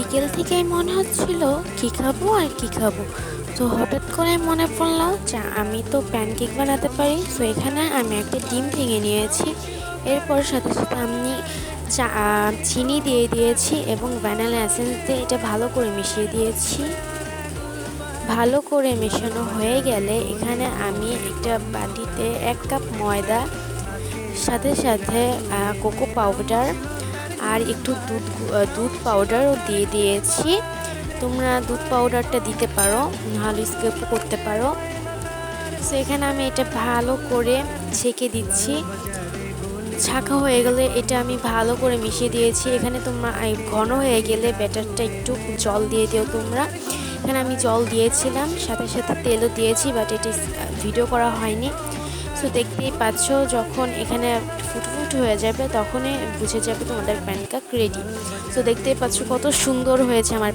বিকেল থেকেই মনে হচ্ছিল কি খাবো আর কি খাবো। তো হঠাৎ করে মনে পড়লো যে আমি তো প্যানকেক বানাতে পারি। তো এখানে আমি একটা ডিম ভেঙে নিয়েছি। এরপর সাথে সাথে আমি চিনি দিয়ে দিয়েছি এবং ভ্যানিলা এসেন্স দিয়ে এটা ভালো করে মিশিয়ে দিয়েছি। ভালো করে মেশানো হয়ে গেলে এখানে আমি একটা বাটিতে 1 কাপ ময়দা, সাথে সাথে কোকো পাউডার আর একটু দুধ পাউডারও দিয়ে দিয়েছি। তোমরা দুধ পাউডারটা দিতে পারো, নাহলে স্কিপ করতে পারো। সো এখানে আমি এটা ভালো করে ছেঁকে দিচ্ছি। ছাঁকা হয়ে গেলে এটা আমি ভালো করে মিশিয়ে দিয়েছি। এখানে তোমরা ঘন হয়ে গেলে ব্যাটারটা একটু জল দিয়ে দিও তোমরা। এখানে আমি জল দিয়েছিলাম, সাথে সাথে তেলও দিয়েছি, বাট এটা ভিডিও করা হয়নি। সো দেখতেই পাচ্ছ, যখন এখানে ফুটফুট হয়ে যাবে তখনই বুঝে যাবে তোমাদের প্যানকেক রেডি। সো দেখতেই পাচ্ছ কত সুন্দর হয়েছে আমার